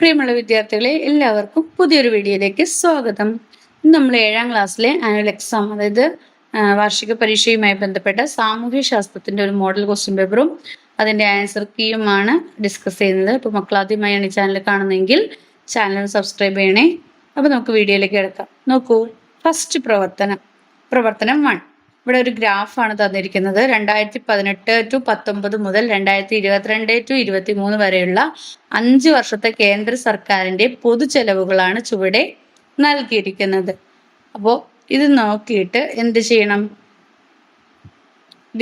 പ്രിയമുള്ള വിദ്യാർത്ഥികളെ, എല്ലാവർക്കും പുതിയൊരു വീഡിയോയിലേക്ക് സ്വാഗതം. ഇന്ന് നമ്മൾ 7ാം ക്ലാസ്സിലെ ആനുവൽ എക്സാം, അതായത് വാർഷിക പരീക്ഷയുമായി ബന്ധപ്പെട്ട സാമൂഹ്യ ശാസ്ത്രത്തിന്റെ ഒരു മോഡൽ ക്വസ്റ്റ്യൻ പേപ്പറും അതിന്റെ ആൻസർ കീയുമാണ് ഡിസ്കസ് ചെയ്യുന്നത്. അപ്പോൾ മക്കൾ ആദ്യമായാണ് ഈ ചാനൽ കാണുന്നതെങ്കിൽ ചാനൽ സബ്സ്ക്രൈബ് ചെയ്യണേ. അപ്പോൾ നമുക്ക് വീഡിയോയിലേക്ക് കിടക്കാം. നോക്കൂ, ഫസ്റ്റ് പ്രവർത്തനം 1. ഇവിടെ ഒരു ഗ്രാഫാണ് തന്നിരിക്കുന്നത്. 2018 to 19 മുതൽ 2022 to 23 വരെയുള്ള 5 വർഷത്തെ കേന്ദ്ര സർക്കാരിന്റെ പൊതു ചെലവുകളാണ് ചുവടെ നൽകിയിരിക്കുന്നത്. അപ്പോൾ ഇത് നോക്കിയിട്ട് എന്ത് ചെയ്യണം?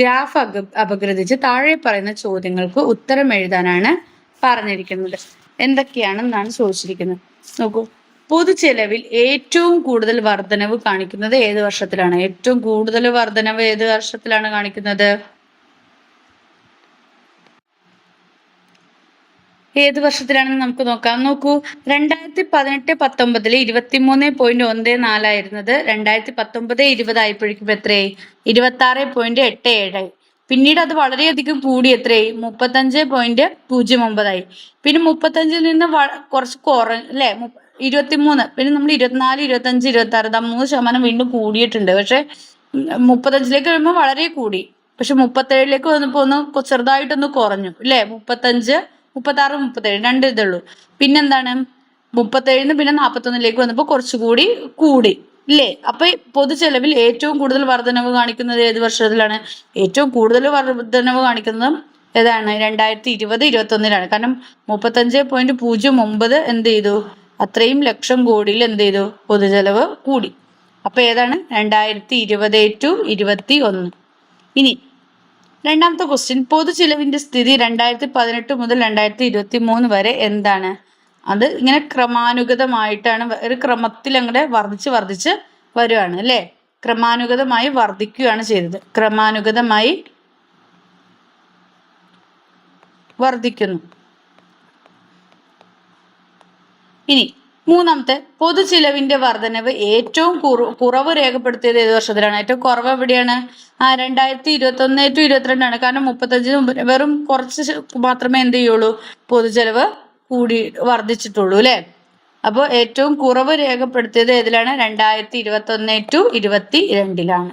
ഗ്രാഫ് അപഗ്രഥിച്ച് താഴെ പറയുന്ന ചോദ്യങ്ങൾക്ക് ഉത്തരം എഴുതാനാണ് പറഞ്ഞിരിക്കുന്നത്. എന്തൊക്കെയാണെന്നാണ് ചോദിച്ചിരിക്കുന്നത്. നോക്കൂ, പൊതുചെലവിൽ ഏറ്റവും കൂടുതൽ വർധനവ് കാണിക്കുന്നത് ഏത് വർഷത്തിലാണ്? ഏറ്റവും കൂടുതൽ വർധനവ് ഏത് വർഷത്തിലാണ് കാണിക്കുന്നത്? ഏത് വർഷത്തിലാണെന്ന് നമുക്ക് നോക്കാം. നോക്കൂ, 2018-19 23.14 ആയിരുന്നത് 2019-20 ആയപ്പോഴേക്കും എത്രയായി? 26.87 ആയി. പിന്നീട് അത് വളരെയധികം കൂടി എത്രയായി? 35.09 ആയി. പിന്നെ 35 നിന്ന് കുറച്ച് കുറഞ്ഞു അല്ലെ, 23. പിന്നെ നമ്മൾ 24, 25, 26 3% വീണ്ടും കൂടിയിട്ടുണ്ട്. പക്ഷെ 35 വരുമ്പോൾ വളരെ കൂടി. പക്ഷെ 37 വന്നപ്പോ ഒന്ന് ചെറുതായിട്ടൊന്ന് കുറഞ്ഞു അല്ലെ. 35, 36, 37 രണ്ട് ഇതുള്ളൂ. പിന്നെന്താണ് 37 പിന്നെ 41 വന്നപ്പോ കുറച്ചുകൂടി കൂടി ഇല്ലേ. അപ്പൊ പൊതുചെലവിൽ ഏറ്റവും കൂടുതൽ വർധനവ് കാണിക്കുന്നത് ഏത് വർഷത്തിലാണ്? ഏറ്റവും കൂടുതൽ വർധനവ് കാണിക്കുന്നത് ഏതാണ്? 2020-21 കാരണം 35.09 എന്ത് ചെയ്തു? അത്രയും ലക്ഷം കോടിയിൽ എന്ത് ചെയ്തു? പൊതുചെലവ് കൂടി. അപ്പൊ ഏതാണ്? 2020 to 21. ഇനി രണ്ടാമത്തെ ക്വസ്റ്റ്യൻ, പൊതുചെലവിന്റെ സ്ഥിതി 2018 മുതൽ 2023 വരെ എന്താണ്? അത് ഇങ്ങനെ ക്രമാനുഗതമായിട്ടാണ്, ഒരു ക്രമത്തിൽ അങ്ങനെ വർദ്ധിച്ച് വരുവാണ് അല്ലെ. ക്രമാനുഗതമായി വർദ്ധിക്കുകയാണ് ചെയ്തത്. ക്രമാനുഗതമായി വർദ്ധിക്കുന്നു. ഇനി മൂന്നാമത്തെ, പൊതുചിലവിന്റെ വർധനവ് ഏറ്റവും കുറവ് രേഖപ്പെടുത്തിയത് ഏത് വർഷത്തിലാണ്? ഏറ്റവും കുറവ് എവിടെയാണ്? 2021 to 22 ആണ്. കാരണം 35 വെറും കുറച്ച് മാത്രമേ എന്ത് ചെയ്യുള്ളൂ? പൊതുചെലവ് കൂടി വർദ്ധിച്ചിട്ടുള്ളൂ അല്ലെ. അപ്പോൾ ഏറ്റവും കുറവ് രേഖപ്പെടുത്തിയത് ഏതിലാണ്? 2021 to 22.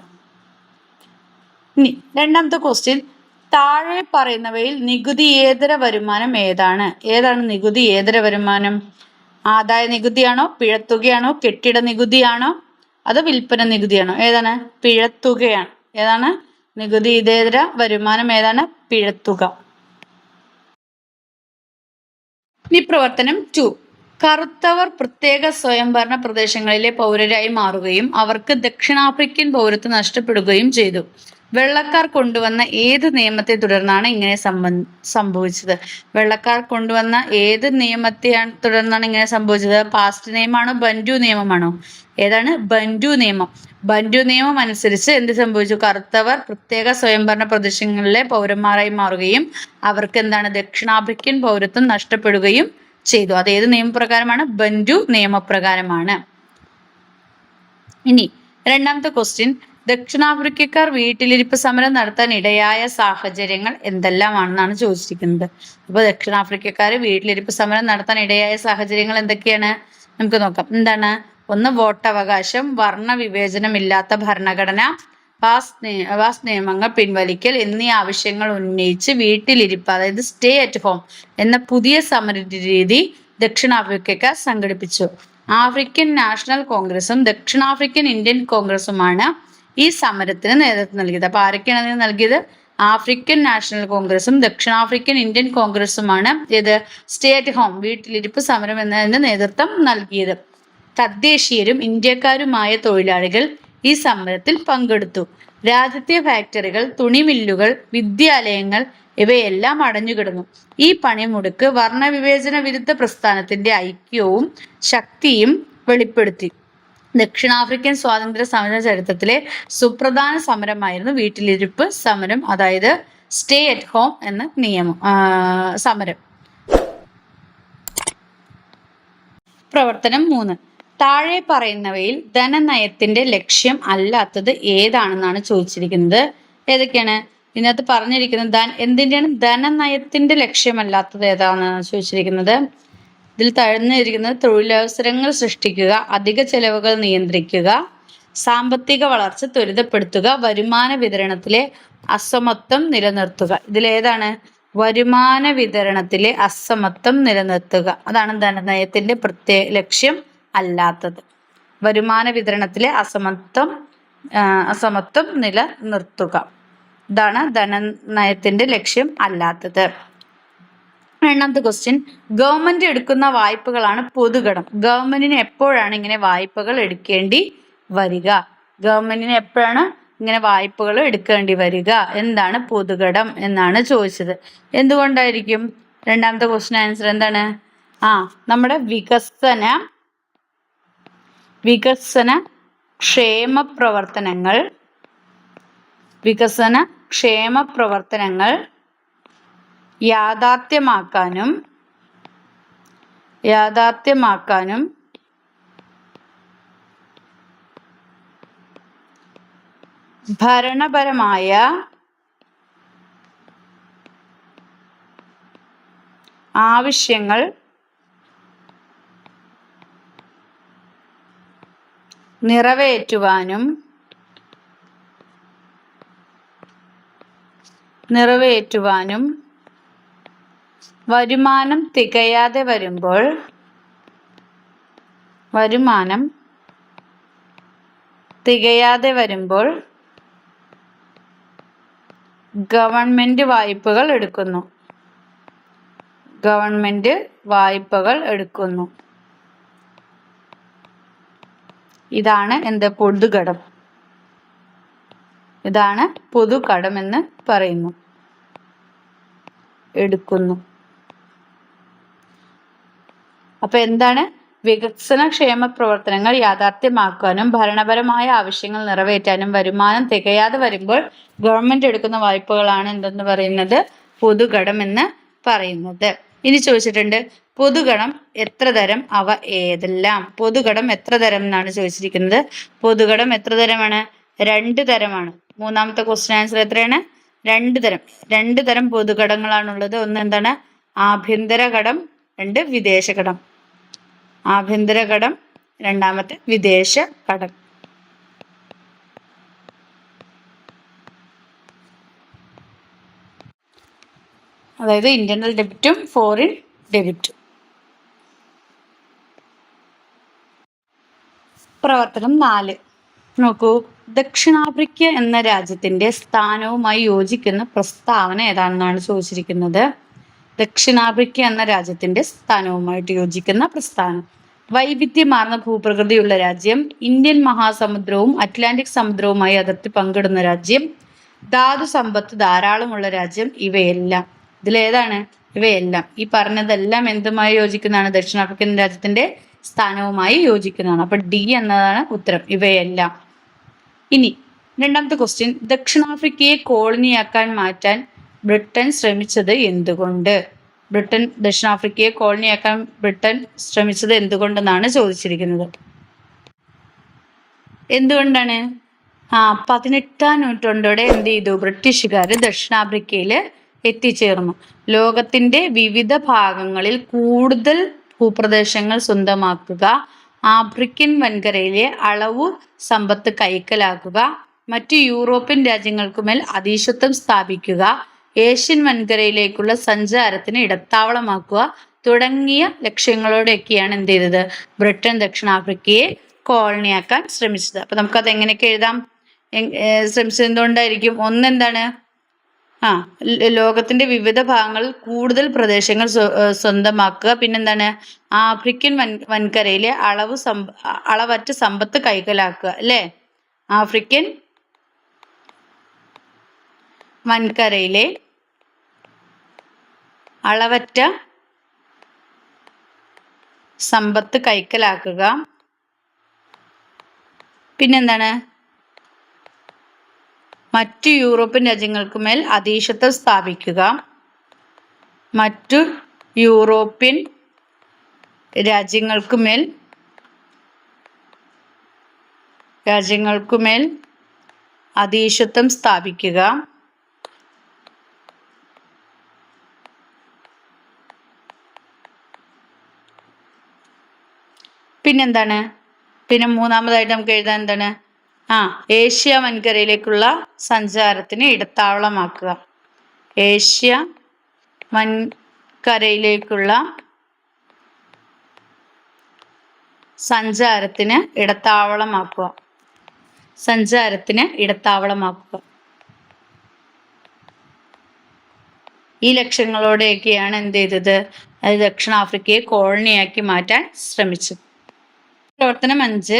ഇനി രണ്ടാമത്തെ ക്വസ്റ്റ്യൻ, താഴെ പറയുന്നവയിൽ നികുതിയേതര വരുമാനം ഏതാണ്? ഏതാണ് നികുതിയേതര വരുമാനം? ആദായ നികുതിയാണോ, പിഴത്തുകയാണോ, കെട്ടിട നികുതിയാണോ, അതോ വിൽപ്പന നികുതിയാണോ? ഏതാണ്? പിഴത്തുകയാണ്. ഏതാണ് നികുതിയേതര വരുമാനം? ഏതാണ്? പിഴത്തുക. ഇനി പ്രവർത്തനം 2. കറുത്തവർ പ്രത്യേക സ്വയംഭരണ പ്രദേശങ്ങളിലെ പൗരരായി മാറുകയും അവർക്ക് ദക്ഷിണാഫ്രിക്കൻ പൗരത്വം നഷ്ടപ്പെടുകയും ചെയ്തു. വെള്ളക്കാർ കൊണ്ടുവന്ന ഏത് നിയമത്തെ തുടർന്നാണ് ഇങ്ങനെ സംഭവിച്ചത്? വെള്ളക്കാർ കൊണ്ടുവന്ന ഏത് നിയമത്തെ തുടർന്നാണ് ഇങ്ങനെ സംഭവിച്ചത്? പാസ്റ്റ് നിയമമാണോ, ബൻഡു നിയമമാണോ? ഏതാണ്? ബൻഡു നിയമം. ബൻഡു നിയമം അനുസരിച്ച് എന്ത് സംഭവിച്ചു? കറുത്തവർ പ്രത്യേക സ്വയംഭരണ പ്രദേശങ്ങളിലെ പൗരന്മാരായി മാറുകയും അവർക്ക് എന്താണ്? ദക്ഷിണാഫ്രിക്കൻ പൗരത്വം നഷ്ടപ്പെടുകയും ചെയ്തു. അത് ഏത് നിയമപ്രകാരമാണ്? ബൻഡു നിയമപ്രകാരമാണ്. ഇനി രണ്ടാമത്തെ ക്വസ്റ്റ്യൻ, ദക്ഷിണാഫ്രിക്കക്കാർ വീട്ടിലിരിപ്പ് സമരം നടത്താൻ ഇടയായ സാഹചര്യങ്ങൾ എന്തെല്ലാമാണെന്നാണ് ചോദിച്ചിരിക്കുന്നത്. അപ്പൊ ദക്ഷിണാഫ്രിക്കക്കാർ വീട്ടിലിരിപ്പ് സമരം നടത്താൻ ഇടയായ സാഹചര്യങ്ങൾ എന്തൊക്കെയാണ്? നമുക്ക് നോക്കാം. എന്താണ്? ഒന്ന്, വോട്ടവകാശം, വർണ്ണവിവേചനമില്ലാത്ത ഭരണഘടന, പാസ് നിയമങ്ങൾ പിൻവലിക്കൽ എന്നീ ആവശ്യങ്ങൾ ഉന്നയിച്ച് വീട്ടിലിരിപ്പ്, അതായത് സ്റ്റേ അറ്റ് ഹോം എന്ന പുതിയ സമര രീതി ദക്ഷിണാഫ്രിക്കക്കാർ സംഘടിപ്പിച്ചു. ആഫ്രിക്കൻ നാഷണൽ കോൺഗ്രസും ദക്ഷിണാഫ്രിക്കൻ ഇന്ത്യൻ കോൺഗ്രസുമാണ് ഈ സമരത്തിന് നേതൃത്വം നൽകിയത്. അപ്പൊ ആരൊക്കെയാണ് അതിന് നൽകിയത്? ആഫ്രിക്കൻ നാഷണൽ കോൺഗ്രസും ദക്ഷിണാഫ്രിക്കൻ ഇന്ത്യൻ കോൺഗ്രസുമാണ് ഇത് സ്റ്റേ അറ്റ് ഹോം, വീട്ടിലിരിപ്പ് സമരം എന്നതിന് നേതൃത്വം നൽകിയത്. തദ്ദേശീയരും ഇന്ത്യക്കാരുമായ തൊഴിലാളികൾ ഈ സമരത്തിൽ പങ്കെടുത്തു. രാജ്യത്തെ ഫാക്ടറികൾ, തുണിമില്ലുകൾ, വിദ്യാലയങ്ങൾ ഇവയെല്ലാം അടഞ്ഞുകിടന്നു. ഈ പണിമുടക്ക് വർണ്ണവിവേചന വിരുദ്ധ പ്രസ്ഥാനത്തിന്റെ ഐക്യവും ശക്തിയും വെളിപ്പെടുത്തി. ദക്ഷിണാഫ്രിക്കൻ സ്വാതന്ത്ര്യ സമര ചരിത്രത്തിലെ സുപ്രധാന സമരമായിരുന്നു വീട്ടിലിരിപ്പ് സമരം, അതായത് സ്റ്റേ അറ്റ് ഹോം എന്ന സമരം. പ്രവർത്തനം 3. താഴെ പറയുന്നവയിൽ ധനനയത്തിന്റെ ലക്ഷ്യം അല്ലാത്തത് ഏതാണെന്നാണ് ചോദിച്ചിരിക്കുന്നത്. ഏതൊക്കെയാണ് ഇതിനകത്ത് പറഞ്ഞിരിക്കുന്നത്? എന്തിന്റെയാണ് ധനനയത്തിന്റെ ലക്ഷ്യമല്ലാത്തത് ഏതാണെന്നാണ് ചോദിച്ചിരിക്കുന്നത്? ഇതിൽ താഴ്ന്നിരിക്കുന്നത് തൊഴിലവസരങ്ങൾ സൃഷ്ടിക്കുക, അധിക ചെലവുകൾ നിയന്ത്രിക്കുക, സാമ്പത്തിക വളർച്ച ത്വരിതപ്പെടുത്തുക, വരുമാന വിതരണത്തിലെ അസമത്വം നിലനിർത്തുക. ഇതിലേതാണ്? വരുമാന വിതരണത്തിലെ അസമത്വം നിലനിർത്തുക. അതാണ് ധനനയത്തിന്റെ ലക്ഷ്യം അല്ലാത്തത്. വരുമാന വിതരണത്തിലെ അസമത്വം നിലനിർത്തുക. ഇതാണ് ധനനയത്തിന്റെ ലക്ഷ്യം അല്ലാത്തത്. രണ്ടാമത്തെ ക്വസ്റ്റ്യൻ, ഗവൺമെന്റ് എടുക്കുന്ന വായ്പകളാണ് പൊതുകടം. ഗവൺമെന്റിന് എപ്പോഴാണ് ഇങ്ങനെ വായ്പകൾ എടുക്കേണ്ടി വരിക? ഗവൺമെന്റിന് എപ്പോഴാണ് ഇങ്ങനെ വായ്പകൾ എടുക്കേണ്ടി വരിക? എന്താണ് പൊതുകടം എന്നാണ് ചോദിച്ചത്. എന്തുകൊണ്ടായിരിക്കും? രണ്ടാമത്തെ ക്വസ്റ്റ്യൻ ആൻസർ എന്താണ്? നമ്മുടെ വികസന ക്ഷേമ പ്രവർത്തനങ്ങൾ യാഥാർത്ഥ്യമാക്കാനും ഭരണപരമായ ആവശ്യങ്ങൾ നിറവേറ്റുവാനും വരുമാനം തികയാതെ വരുമ്പോൾ ഗവൺമെന്റ് വായ്പകൾ എടുക്കുന്നു. ഇതാണ് പൊതുകടം. ഇതാണ് പൊതുകടം എന്ന് പറയുന്നു. എടുക്കുന്നു. അപ്പൊ എന്താണ്? വികസനക്ഷേമ പ്രവർത്തനങ്ങൾ യാഥാർത്ഥ്യമാക്കാനും ഭരണപരമായ ആവശ്യങ്ങൾ നിറവേറ്റാനും വരുമാനം തികയാതെ വരുമ്പോൾ ഗവൺമെന്റ് എടുക്കുന്ന വായ്പകളാണ് എന്തെന്ന് പറയുന്നത്? പൊതുകടം എന്ന് പറയുന്നത്. ഇനി ചോദിച്ചിട്ടുണ്ട്, പൊതുകടം എത്ര തരം? അവ ഏതെല്ലാം? പൊതുകടം എത്ര തരം എന്നാണ് ചോദിച്ചിരിക്കുന്നത്. പൊതുകടം എത്ര തരമാണ്? 2 തരമാണ്. മൂന്നാമത്തെ ക്വസ്റ്റ്യൻ ആൻസർ എത്രയാണ്? 2 തരം. 2 തരം പൊതുകടങ്ങളാണുള്ളത്. ഒന്ന് എന്താണ്? ആഭ്യന്തര കടം, 2 വിദേശ കടം. ആഭ്യന്തര കടം, രണ്ടാമത്തെ വിദേശ കടം. അതായത് ഇന്റർണൽ ഡെബിറ്റും ഫോറിൻ ഡെബിറ്റും. പ്രവർത്തനം 4 നോക്കൂ. ദക്ഷിണാഫ്രിക്ക എന്ന രാജ്യത്തിന്റെ സ്ഥാനവുമായി യോജിക്കുന്ന പ്രസ്താവന ഏതാണെന്നാണ് ചോദിച്ചിരിക്കുന്നത്. ദക്ഷിണാഫ്രിക്ക എന്ന രാജ്യത്തിന്റെ സ്ഥാനവുമായിട്ട് യോജിക്കുന്ന പ്രസ്താവന. വൈവിധ്യമാർന്ന ഭൂപ്രകൃതിയുള്ള രാജ്യം, ഇന്ത്യൻ മഹാസമുദ്രവും അറ്റ്ലാന്റിക് സമുദ്രവുമായി അതിർത്തി പങ്കിടുന്ന രാജ്യം, ധാതു സമ്പത്ത് ധാരാളമുള്ള രാജ്യം. ഇവയെല്ലാം ഇതിലേതാണ്? ഇവയെല്ലാം ഈ പറഞ്ഞതെല്ലാം എന്തുമായി യോജിക്കുന്നതാണ്? ദക്ഷിണാഫ്രിക്കൻ രാജ്യത്തിന്റെ സ്ഥാനവുമായി യോജിക്കുന്നതാണ്. അപ്പൊ ഡി എന്നതാണ് ഉത്തരം. ഇവയെല്ലാം. ഇനി രണ്ടാമത്തെ ക്വസ്റ്റ്യൻ, ദക്ഷിണാഫ്രിക്കയെ കോളനിയാക്കാൻ മാറ്റാൻ ബ്രിട്ടൻ ശ്രമിച്ചത് എന്തുകൊണ്ട്? ദക്ഷിണാഫ്രിക്കയെ കോളനിയാക്കാൻ ബ്രിട്ടൻ ശ്രമിച്ചത് എന്തുകൊണ്ടെന്നാണ് ചോദിച്ചിരിക്കുന്നത്. എന്തുകൊണ്ടാണ്? 18ാം നൂറ്റാണ്ടോടെ എന്ത് ചെയ്തു? ബ്രിട്ടീഷുകാർ ദക്ഷിണാഫ്രിക്കയിൽ എത്തിച്ചേർന്നു. ലോകത്തിന്റെ വിവിധ ഭാഗങ്ങളിൽ കൂടുതൽ ഭൂപ്രദേശങ്ങൾ സ്വന്തമാക്കുക, ആഫ്രിക്കൻ വൻകരയിലെ അളവു സമ്പത്ത് കൈക്കലാക്കുക, മറ്റു യൂറോപ്യൻ രാജ്യങ്ങൾക്കുമേൽ അധീശത്വം സ്ഥാപിക്കുക, ഏഷ്യൻ വൻകരയിലേക്കുള്ള സഞ്ചാരത്തിന് ഇടത്താവളമാക്കുക തുടങ്ങിയ ലക്ഷ്യങ്ങളോടെയൊക്കെയാണ് എന്ത് ചെയ്തത്? ബ്രിട്ടൻ ദക്ഷിണാഫ്രിക്കയെ കോളനിയാക്കാൻ ശ്രമിച്ചത്. അപ്പൊ നമുക്കത് എങ്ങനെയൊക്കെ എഴുതാം? ശ്രമിച്ചത് എന്തുകൊണ്ടായിരിക്കും? ഒന്നെന്താണ്? ലോകത്തിന്റെ വിവിധ ഭാഗങ്ങളിൽ കൂടുതൽ പ്രദേശങ്ങൾ സ്വന്തമാക്കുക. പിന്നെന്താണ്? ആഫ്രിക്കൻ വൻകരയിലെ അളവറ്റ സമ്പത്ത് കൈക്കലാക്കുക. അല്ലേ? ആഫ്രിക്കൻ വൻകരയിലെ അളവറ്റ സമ്പത്ത് കൈക്കലാക്കുക. പിന്നെന്താണ്? മറ്റു യൂറോപ്യൻ രാജ്യങ്ങൾക്കുമേൽ അധീശത്വം സ്ഥാപിക്കുക. മറ്റു യൂറോപ്യൻ രാജ്യങ്ങൾക്കുമേൽ അധീശത്വം സ്ഥാപിക്കുക. പിന്നെന്താണ്? പിന്നെ മൂന്നാമതായിട്ട് നമുക്ക് എഴുതാൻ എന്താണ്? ഏഷ്യ വൻകരയിലേക്കുള്ള സഞ്ചാരത്തിന് ഇടത്താവളമാക്കുക. ഏഷ്യ വൻകരയിലേക്കുള്ള സഞ്ചാരത്തിന് ഇടത്താവളമാക്കുക. ഈ ലക്ഷ്യങ്ങളോടെയൊക്കെയാണ് എന്ത് ചെയ്തത്? അത് ദക്ഷിണാഫ്രിക്കയെ കോളനിയാക്കി മാറ്റാൻ ശ്രമിച്ചത്. പ്രവർത്തനം 5,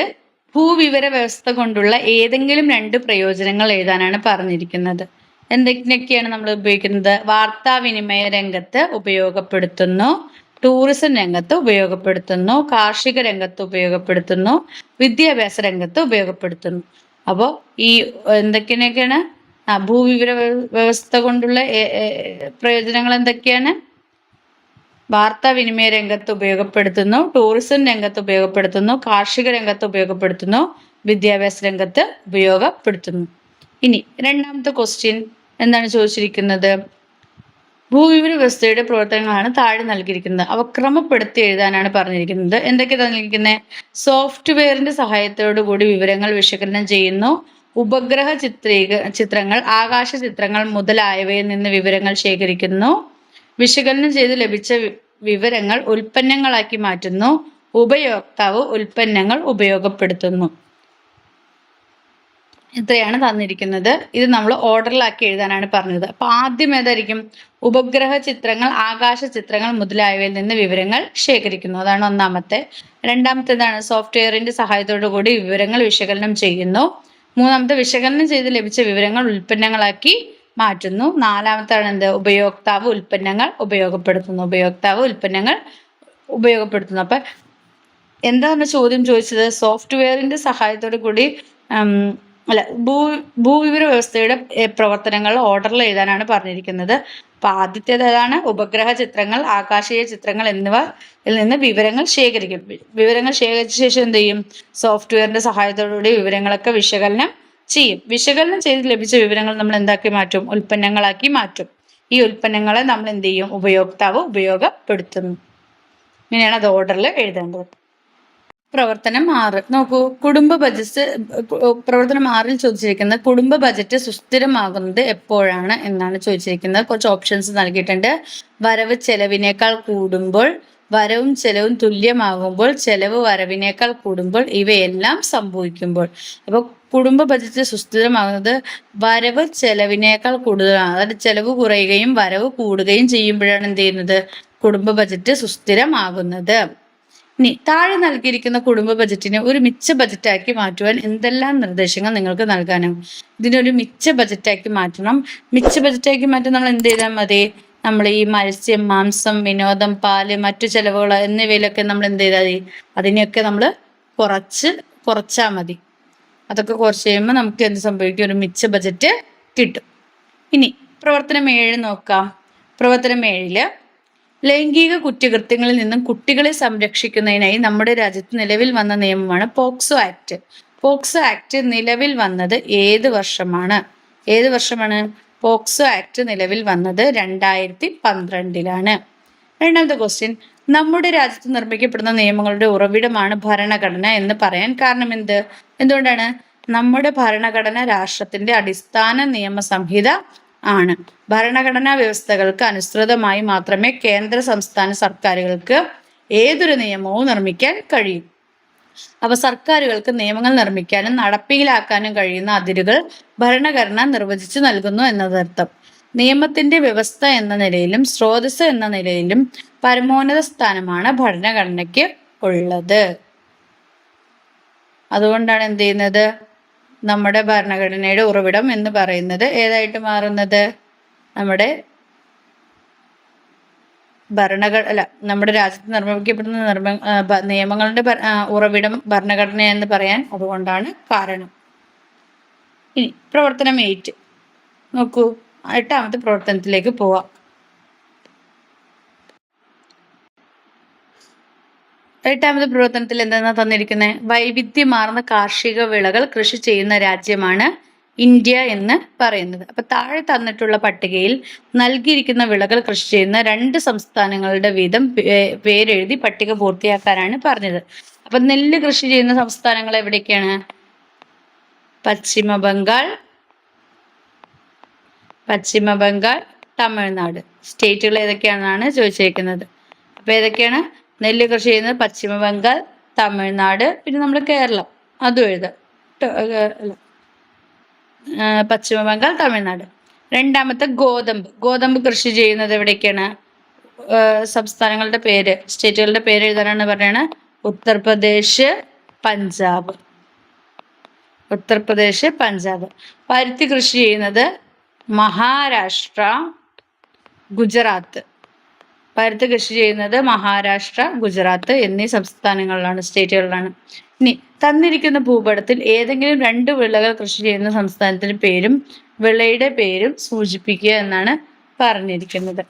ഭൂവിവര വ്യവസ്ഥ കൊണ്ടുള്ള ഏതെങ്കിലും 2 പ്രയോജനങ്ങൾ എഴുതാനാണ് പറഞ്ഞിരിക്കുന്നത്. എന്തൊക്കെയാണ് നമ്മൾ ഉപയോഗിക്കുന്നത്? വാർത്താവിനിമയ രംഗത്ത് ഉപയോഗപ്പെടുത്തുന്നു, ടൂറിസം രംഗത്ത് ഉപയോഗപ്പെടുത്തുന്നു, കാർഷിക രംഗത്ത് ഉപയോഗപ്പെടുത്തുന്നു, വിദ്യാഭ്യാസ രംഗത്ത് ഉപയോഗപ്പെടുത്തുന്നു. അപ്പോൾ ഈ എന്തൊക്കെയൊക്കെയാണ് ഭൂവിവര വ്യവസ്ഥ കൊണ്ടുള്ള പ്രയോജനങ്ങൾ എന്തൊക്കെയാണ്? വാർത്താവിനിമയ രംഗത്ത് ഉപയോഗപ്പെടുത്തുന്നു, ടൂറിസം രംഗത്ത് ഉപയോഗപ്പെടുത്തുന്നു, കാർഷിക രംഗത്ത് ഉപയോഗപ്പെടുത്തുന്നു, വിദ്യാഭ്യാസ രംഗത്ത് ഉപയോഗപ്പെടുത്തുന്നു. ഇനി രണ്ടാമത്തെ ക്വസ്റ്റ്യൻ എന്താണ് ചോദിച്ചിരിക്കുന്നത്? ഭൂവിവര വ്യവസ്ഥയുടെ പ്രവർത്തനങ്ങളാണ് താഴെ നൽകിയിരിക്കുന്നത്. അവ ക്രമപ്പെടുത്തി എഴുതാനാണ് പറഞ്ഞിരിക്കുന്നത്. എന്തൊക്കെ തന്നിരിക്കുന്നത്? സോഫ്റ്റ്വെയറിന്റെ സഹായത്തോടു കൂടി വിവരങ്ങൾ വിശകലനം ചെയ്യുന്നു, ഉപഗ്രഹ ചിത്രങ്ങൾ, ആകാശ ചിത്രങ്ങൾ മുതലായവയിൽ നിന്ന് വിവരങ്ങൾ ശേഖരിക്കുന്നു, വിശകലനം ചെയ്ത് ലഭിച്ച വിവരങ്ങൾ ഉൽപ്പന്നങ്ങളാക്കി മാറ്റുന്നു, ഉപയോക്താവ് ഉൽപ്പന്നങ്ങൾ ഉപയോഗപ്പെടുത്തുന്നു. ഇത്രയാണ് തന്നിരിക്കുന്നത്. ഇത് നമ്മൾ ഓർഡറിലാക്കി എഴുതാനാണ് പറഞ്ഞത്. അപ്പൊ ആദ്യം ഏതായിരിക്കും? ഉപഗ്രഹ ചിത്രങ്ങൾ, ആകാശ ചിത്രങ്ങൾ മുതലായവയിൽ നിന്ന് വിവരങ്ങൾ ശേഖരിക്കുന്നു. അതാണ് ഒന്നാമത്തെ. രണ്ടാമത്തേതാണ് സോഫ്റ്റ്വെയറിന്റെ സഹായത്തോടു കൂടി വിവരങ്ങൾ വിശകലനം ചെയ്യുന്നു. മൂന്നാമത്തെ വിശകലനം ചെയ്ത് ലഭിച്ച വിവരങ്ങൾ ഉൽപ്പന്നങ്ങളാക്കി മാറ്റുന്നു. നാലാമത്താണ് എന്ത്? ഉപയോക്താവ് ഉൽപ്പന്നങ്ങൾ ഉപയോഗപ്പെടുത്തുന്നു. അപ്പൊ എന്താണ് ചോദ്യം ചോദിച്ചത്? സോഫ്റ്റ്വെയറിന്റെ സഹായത്തോടു കൂടി ഭൂവിവര വ്യവസ്ഥയുടെ പ്രവർത്തനങ്ങൾ ഓർഡറിൽ എഴുതാനാണ് പറഞ്ഞിരിക്കുന്നത്. അപ്പൊ ആദ്യത്തേത് ഏതാണ്? ഉപഗ്രഹ ചിത്രങ്ങൾ, ആകാശീയ ചിത്രങ്ങൾ എന്നിവയിൽ നിന്ന് വിവരങ്ങൾ ശേഖരിക്കും. വിവരങ്ങൾ ശേഖരിച്ച ശേഷം എന്ത് ചെയ്യും? സോഫ്റ്റ്വെയറിന്റെ സഹായത്തോടുകൂടി വിവരങ്ങളൊക്കെ വിശകലനം ചെയ്യും. വിശകലനം ചെയ്ത് ലഭിച്ച വിവരങ്ങൾ നമ്മൾ എന്താക്കി മാറ്റും? ഉൽപ്പന്നങ്ങളാക്കി മാറ്റും. ഈ ഉൽപ്പന്നങ്ങളെ നമ്മൾ എന്ത് ചെയ്യും? ഉപയോക്താവ് ഉപയോഗപ്പെടുത്തുന്നു. ഇങ്ങനെയാണ് അത് ഓർഡറിൽ എഴുതേണ്ടത്. പ്രവർത്തനം 6 നോക്കൂ. പ്രവർത്തനം 6ൽ ചോദിച്ചിരിക്കുന്നത് കുടുംബ ബജറ്റ് സുസ്ഥിരമാകുന്നത് എപ്പോഴാണ് എന്നാണ് ചോദിച്ചിരിക്കുന്നത്. കുറച്ച് ഓപ്ഷൻസ് നൽകിയിട്ടുണ്ട്. വരവ് ചെലവിനേക്കാൾ കൂടുമ്പോൾ, വരവും ചെലവും തുല്യമാകുമ്പോൾ, ചെലവ് വരവിനേക്കാൾ കൂടുമ്പോൾ, ഇവയെല്ലാം സംഭവിക്കുമ്പോൾ. അപ്പോൾ കുടുംബ ബജറ്റ് സുസ്ഥിരമാകുന്നത് വരവ് ചെലവിനേക്കാൾ കൂടുതലാണ്. അതായത് ചെലവ് കുറയുകയും വരവ് കൂടുകയും ചെയ്യുമ്പോഴാണ് എന്ത് ചെയ്യുന്നത്? കുടുംബ ബജറ്റ് സുസ്ഥിരമാകുന്നത്. ഇനി താഴെ നൽകിയിരിക്കുന്ന കുടുംബ ബജറ്റിനെ ഒരു മിച്ച ബജറ്റാക്കി മാറ്റുവാൻ എന്തെല്ലാം നിർദ്ദേശങ്ങൾ നിങ്ങൾക്ക് നൽകാനും? ഇതിനൊരു മിച്ച ബജറ്റാക്കി മാറ്റണം. മിച്ച ബജറ്റാക്കി മാറ്റാൻ നമ്മൾ എന്ത് ചെയ്താൽ മതി? നമ്മൾ ഈ മത്സ്യം, മാംസം, വിനോദം, പാല്, മറ്റു ചെലവുകൾ എന്നിവയിലൊക്കെ നമ്മൾ എന്ത് ചെയ്താൽ മതി? അതിനെയൊക്കെ നമ്മൾ കുറച്ചാൽ മതി. അതൊക്കെ കുറച്ച് കഴിയുമ്പോൾ നമുക്ക് എന്ത് സംഭവിക്കും? ഒരു മിച്ച ബജറ്റ് കിട്ടും. ഇനി പ്രവർത്തനം 7 നോക്കാം. പ്രവർത്തനം 7 ലൈംഗിക കുറ്റകൃത്യങ്ങളിൽ നിന്നും കുട്ടികളെ സംരക്ഷിക്കുന്നതിനായി നമ്മുടെ രാജ്യത്ത് നിലവിൽ വന്ന നിയമമാണ് പോക്സോ ആക്ട്. പോക്സോ ആക്ട് നിലവിൽ വന്നത് ഏത് വർഷമാണ്? പോക്സോ ആക്ട് നിലവിൽ വന്നത് 2012. രണ്ടാമത്തെ ക്വസ്റ്റ്യൻ, നമ്മുടെ രാജ്യത്ത് നിർമ്മിക്കപ്പെടുന്ന നിയമങ്ങളുടെ ഉറവിടമാണ് ഭരണഘടന എന്ന് പറയാൻ കാരണം എന്തുകൊണ്ടാണ്? നമ്മുടെ ഭരണഘടന രാഷ്ട്രത്തിന്റെ അടിസ്ഥാന നിയമസംഹിത ആണ്. ഭരണഘടനാ വ്യവസ്ഥകൾക്ക് അനുസൃതമായി മാത്രമേ കേന്ദ്ര സംസ്ഥാന സർക്കാരുകൾക്ക് ഏതൊരു നിയമവും നിർമ്മിക്കാൻ കഴിയും. അവ സർക്കാരുകൾക്ക് നിയമങ്ങൾ നിർമ്മിക്കാനും നടപ്പിലാക്കാനും കഴിയുന്ന അതിരുകൾ ഭരണഘടന നിർവചിച്ചു നൽകുന്നു എന്നതർത്ഥം. നിയമത്തിന്റെ വ്യവസ്ഥ എന്ന നിലയിലും സ്രോതസ് എന്ന നിലയിലും പരമോന്നത സ്ഥാനമാണ് ഭരണഘടനയ്ക്ക് ഉള്ളത്. അതുകൊണ്ടാണ് എന്ത് ചെയ്യുന്നത്? നമ്മുടെ ഭരണഘടനയുടെ ഉറവിടം എന്ന് പറയുന്നത് ഏതായിട്ട് മാറുന്നത്? നമ്മുടെ നമ്മുടെ രാജ്യത്ത് നിർമ്മിക്കപ്പെടുന്ന നിയമങ്ങളുടെ ഉറവിടം ഭരണഘടന എന്ന് പറയാൻ അതുകൊണ്ടാണ് കാരണം. ഇനി പ്രവർത്തനം 8 നോക്കൂ. 8ാമത്തെ പ്രവർത്തനത്തിലേക്ക് പോവാം. 8ാമത്തെ പ്രവർത്തനത്തിൽ എന്താണ് തന്നിരിക്കുന്നത്? വൈവിധ്യമാർന്ന കാർഷിക വിളകൾ കൃഷി ചെയ്യുന്ന രാജ്യമാണ് ഇന്ത്യ എന്ന് പറയുന്നത്. അപ്പൊ താഴെ തന്നിട്ടുള്ള പട്ടികയിൽ നൽകിയിരിക്കുന്ന വിളകൾ കൃഷി ചെയ്യുന്ന 2 സംസ്ഥാനങ്ങളുടെ വീതം പേരെഴുതി പട്ടിക പൂർത്തിയാക്കാനാണ് പറഞ്ഞത്. അപ്പൊ നെല്ല് കൃഷി ചെയ്യുന്ന സംസ്ഥാനങ്ങൾ എവിടെയൊക്കെയാണ്? പശ്ചിമ ബംഗാൾ, തമിഴ്നാട്. സ്റ്റേറ്റുകൾ ഏതൊക്കെയാണെന്നാണ് ചോദിച്ചേക്കുന്നത്. അപ്പൊ ഏതൊക്കെയാണ്? നെല്ല് കൃഷി ചെയ്യുന്നത് പശ്ചിമ ബംഗാൾ, തമിഴ്നാട്, പിന്നെ നമ്മുടെ കേരളം അതും എഴുതാം. പശ്ചിമ ബംഗാൾ, തമിഴ്നാട്. രണ്ടാമത്തെ ഗോതമ്പ് കൃഷി ചെയ്യുന്നത് എവിടേക്കാണ്? സംസ്ഥാനങ്ങളുടെ പേര്, സ്റ്റേറ്റുകളുടെ പേര് എഴുതാനാണ് പറയണത്. ഉത്തർപ്രദേശ്, പഞ്ചാബ്. പരുത്തി കൃഷി ചെയ്യുന്നത് മഹാരാഷ്ട്ര, ഗുജറാത്ത്. ഗുജറാത്ത് എന്നീ സംസ്ഥാനങ്ങളിലാണ്, സ്റ്റേറ്റുകളിലാണ്. ഇനി തന്നിരിക്കുന്ന ഭൂപടത്തിൽ ഏതെങ്കിലും 2 വിളകൾ കൃഷി ചെയ്യുന്ന സംസ്ഥാനത്തിന്റെ പേരും വിളയുടെ പേരും സൂചിപ്പിക്കുക എന്നാണ് പറഞ്ഞിരിക്കുന്നത്.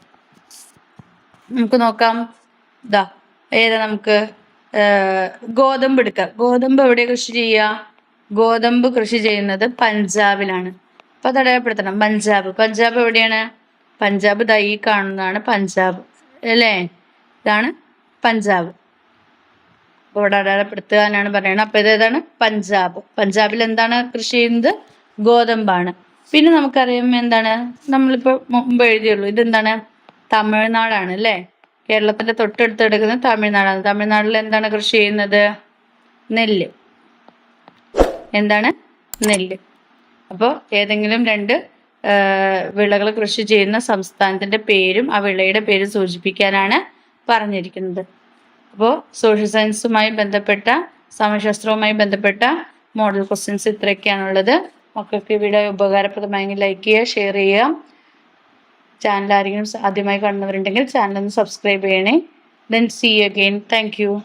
നമുക്ക് നോക്കാം. ഏതാ? നമുക്ക് ഗോതമ്പ് എടുക്കാം. ഗോതമ്പ് എവിടെ കൃഷി ചെയ്യുക? ഗോതമ്പ് കൃഷി ചെയ്യുന്നത് പഞ്ചാബിലാണ്. അപ്പൊ അത് അടയാളപ്പെടുത്തണം. പഞ്ചാബ് എവിടെയാണ്? പഞ്ചാബ് ദാ ഈ കാണുന്നതാണ് പഞ്ചാബ് അല്ലേ? ഇതാണ് പഞ്ചാബ്. അപ്പോൾ ഇവിടെ അടയാളപ്പെടുത്താനാണ് പറയുന്നത്. അപ്പൊ ഇതേതാണ്? പഞ്ചാബിൽ എന്താണ് കൃഷി ചെയ്യുന്നത്? ഗോതമ്പാണ്. പിന്നെ നമുക്കറിയാം എന്താണ്, നമ്മളിപ്പോൾ മുമ്പ് എഴുതിയുള്ളൂ, ഇതെന്താണ്? തമിഴ്നാടാണ് അല്ലേ? കേരളത്തിന്റെ തൊട്ടടുത്ത് കിടക്കുന്നത് തമിഴ്നാടാണ്. തമിഴ്നാട്ടിൽ എന്താണ് കൃഷി ചെയ്യുന്നത്? നെല്ല്. അപ്പോൾ ഏതെങ്കിലും 2 വിളകൾ കൃഷി ചെയ്യുന്ന സംസ്ഥാനത്തിന്റെ പേരും ആ വിളയുടെ പേരും സൂചിപ്പിക്കാനാണ് പറഞ്ഞിരിക്കുന്നത്. അപ്പോൾ സോഷ്യൽ സയൻസുമായി ബന്ധപ്പെട്ട, സാമൂഹ്യശാസ്ത്രവുമായി ബന്ധപ്പെട്ട മോഡൽ ക്വസ്റ്റ്യൻസ് ഇത്രയൊക്കെയാണുള്ളത്. മക്കൾക്ക് വീഡിയോ ഉപകാരപ്രദമായെങ്കിൽ ലൈക്ക് ചെയ്യുക, ഷെയർ ചെയ്യുക. ചാനൽ ആരെങ്കിലും ആദ്യമായി കാണുന്നവരുണ്ടെങ്കിൽ ചാനൽ ഒന്ന് സബ്സ്ക്രൈബ് ചെയ്യണേ. Then see you again. Thank you.